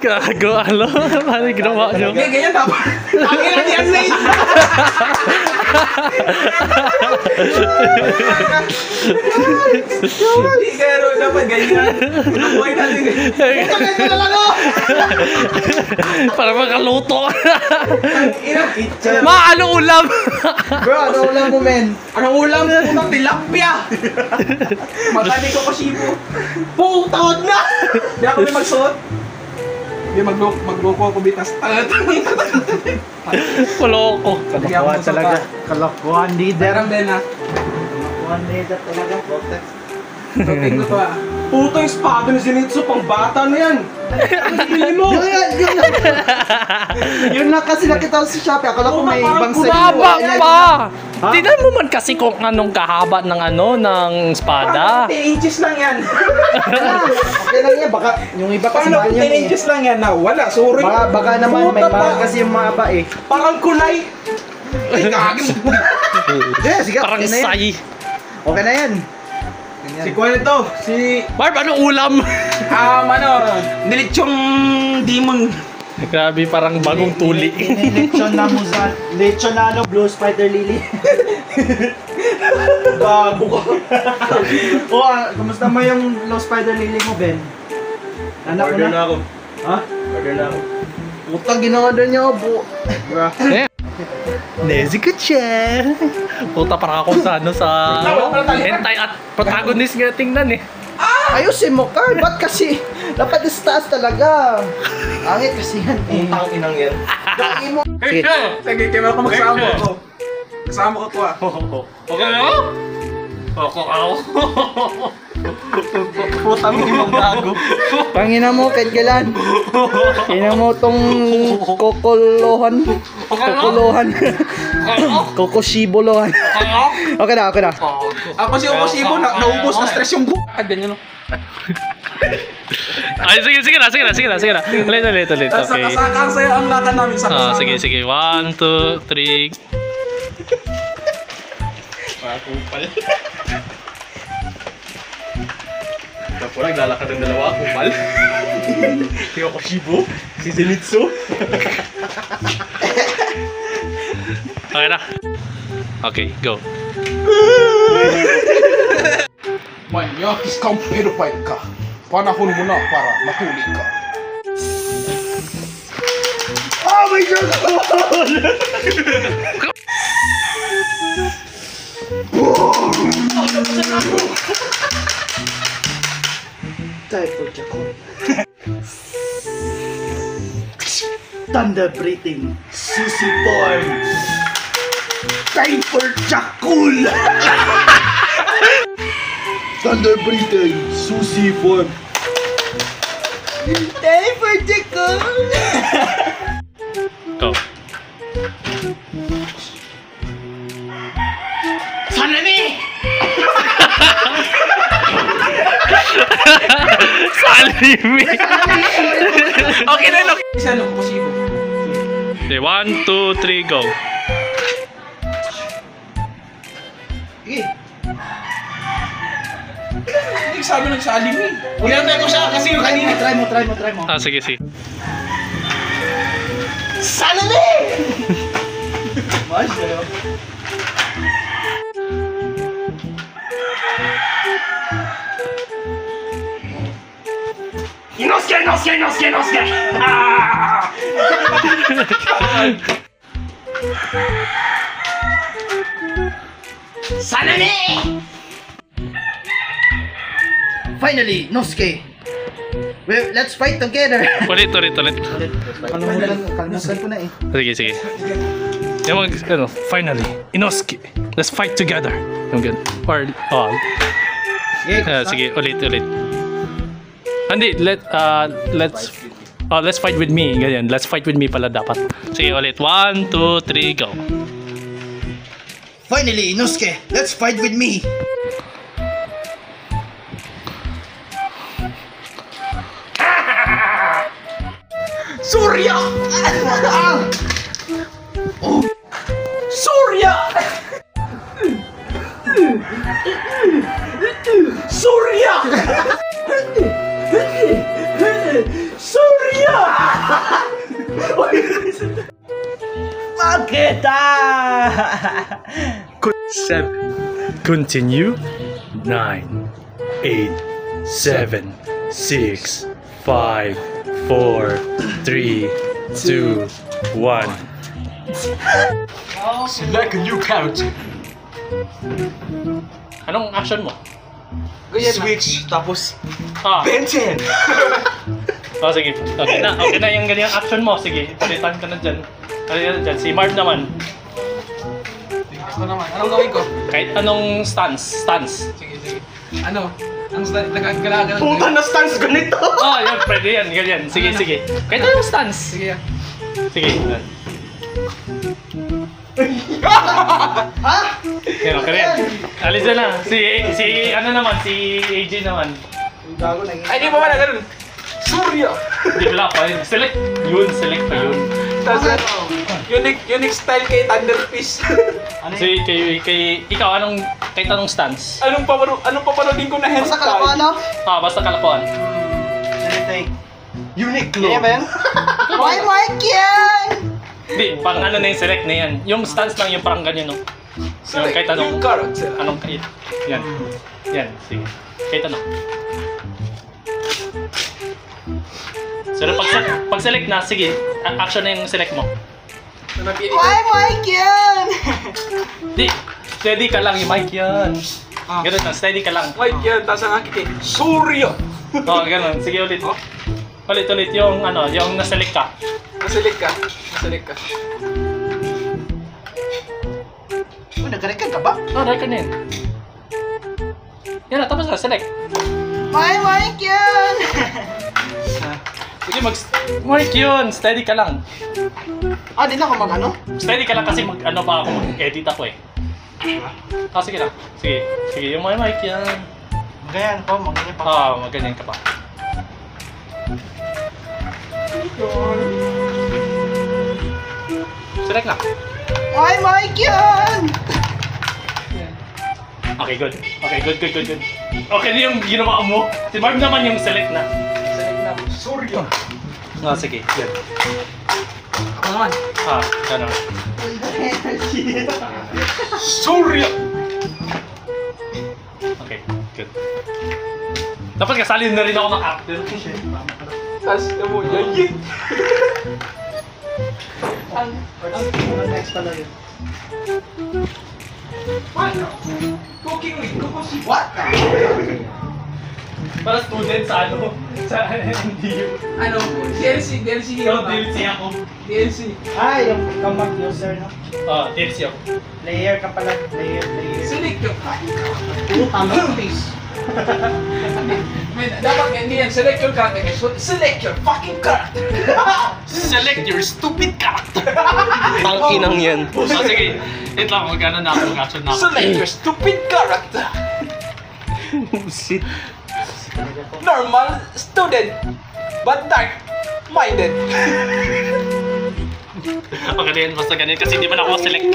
Gago, ano? Paano ginawa nyo? Ganyan dapat. Ang ilan yan, Nate. Hindi kaya dapat ganyan. Buhay natin ganyan. Ito na lang o! Para makaluto. Inang kitchen. Ano ulam? Bro, ano ulam mo, men? Anong ulam? Unang tilapia. Matani ko pa sibo. Putawad na! Hindi ako may magsuot. Hindi magloko ako bitas. Paloko. Kalokohan talaga. Kalokohan leader. Derang din ha. Kalokohan leader talaga. Vortex. Tingnan ko ha. Puto yung espada ni Zenitsu, pang bata na yan. Ang bili mo. Yun na kasi nakita ko sa Shopee. Akala ko may ibang sa'yo. Baba pa! Tingnan mo man kasi kung anong kahaba ng ng espada. 10 inches lang yan. Okay lang yan. Baka yung iba kasi Paano mahal kung yan 10 inches lang yan na wala, sorry. Baka naman may Puta mahal pa. kasi yung mahaba eh. Parang kulay. Ay, kagim. Sige, Parang okay na yan. say. Okay na yan. Si Kuya ito, si... Barb, anong ulam? Nilitsong demon. Grabe, parang bagong tuli. Lechon na musa. Lechon na blue spider lily. Bago ka. Kumusta mo yung blue spider lily mo, Ben? Anak ko na. ako. Ha? Order na ako. Puta, gina-order niya ako, bu. Nezuko-chan. Puta, parang ako sa hentai at protagonist nga tingnan eh. Ayusin mo, Carl. Ba't kasi? Dapat taas talaga. Angit kasi yan. Ang inang yan. Gawin mo. Sige. Sige, kaya ako magsama ko. Kasama ko to ah. Okay na ako? Ako. Putang ina mong gago. Pangina mo, Kedgalan. Ina mo tong kokolohan. Kokoshibolohan. Okay na. Ako si Okoshibo, naubos na stress yung ganyan no. Ay, sige na. Ulit. Okay. Ang saya ang lakan namin sa Sige. 1, 2, 3. Kupal. Tapos naglalakad ng dalawa, kupal. Si Okoshibo, si Zenitsu. Okay na. Okay, go. Manyakis kang pedophile ka. Panahon mo na para matuli ka. Oh my God! Time for Jakul. Thunder breathing. Susi form. Time for Jakul. Thunder breathing. Susi form. Time for Jakul. Go. Salimi. Okay na. Isa no, Okoshibo. Okay, 1, 2, 3, go. Sige. Hindi sabi nagsalim eh. Ulitin ko siya kasi yung kanina. Try mo. Sige. Salami! Mas yun. Inosuke! Sanani! Finally, Nosuke. Well, let's fight together. Ulit. Kalimutan ko na eh. Sige. Yung finally, Inosuke. Let's fight together. Yung ganun. Or, sige, ulit. Hindi, let's fight with me. Ganyan, let's fight with me pala dapat. Sige, ulit. 1, 2, 3, go. Finally, Inosuke, let's fight with me. Surya! Surya! Surya! Surya! Makita! 7. Continue. 9, 8, 7, 6, 5, 4, 3, 2, 1. Select a new character. Anong action mo? Switch, tapos Ah, Ben 10. oh, sige. Okay na yung ganyang action mo. Sige, palitan ka na dyan. Palitan dyan. Si Marv naman, Ako naman. Anong gawin ko? kahit anong stance. Sige. Ano? Ang nagkagalagan. Puta na stance ganito! Oh, yan, pwede yan. Ganyan. Sige. Kahit anong stance. Sige. Sige. Yan. Ha? Yan, okay yan. Alis na. Si ano naman, si AJ naman. Gago na Ay, di ba wala ganun? Surya! Hindi wala pa yun. Select pa yun. Tapos unique style kay Thunderfish. Ano So, kay ikaw, kahit anong stance? Anong papanoodin ko na Basta hairstyle? kalakuan, no? Basta kalakuan. Uniqlo. Ganyan ba yan? Why Mike yan? Hindi, pang ano na yung select na yan. Yung stance lang yung parang ganyan, no? Yung kahit anong, Yung character. kahit. Yan. Yan, sige. Kahit ano. So, pag select na, sige, action na yung select mo. Why Mike yan? Di, steady ka lang yung mic yan. Ah. Ganun lang, steady ka lang. Wait, yan. Tapos ang aking Surya! Oo, ganun. Sige ulit. Ulit yung yung na-select ka. Nasilik ka. Oh, nag-record ka ba? Oh, record na yun. Yan na, tapos na, select. Why Mike yan? Sige, Mark yun, steady ka lang. Di na ako mag-ano? Steady ka lang kasi mag-ano pa ako, mag-edit ako eh. Sige lang. Sige, yung may mic yan. Ganyan ko, mag-ganyan pa. Maganyan ka pa. Select na. Why Mike yan? Okay, good. Okay na yung ginawa mo. Si Mark naman yung select na. Surya! Sige, good. Ako naman. Ganun. Surya! Okay, good. Dapat kasali na rin ako ng actor. Tapos, mo, yayin! Next pala rin. Ano? Cooking with Kukoshi. What? Para student sa sa NDU. Ano? DLC hero So, ka. DLC ako. DLC. Yung kamag user, no? DLC ako. Layer ka pala. Layer. Select yung Puta, please. dapat hindi yan. Select your character. Select your fucking character. Select your stupid character. Tangkinang yan. Sige. Wait lang, magkano na ako, mag-action na ako. Select your stupid character. Shit. Normal student. But dark-minded. Okay din, basta ganyan kasi hindi man ako select.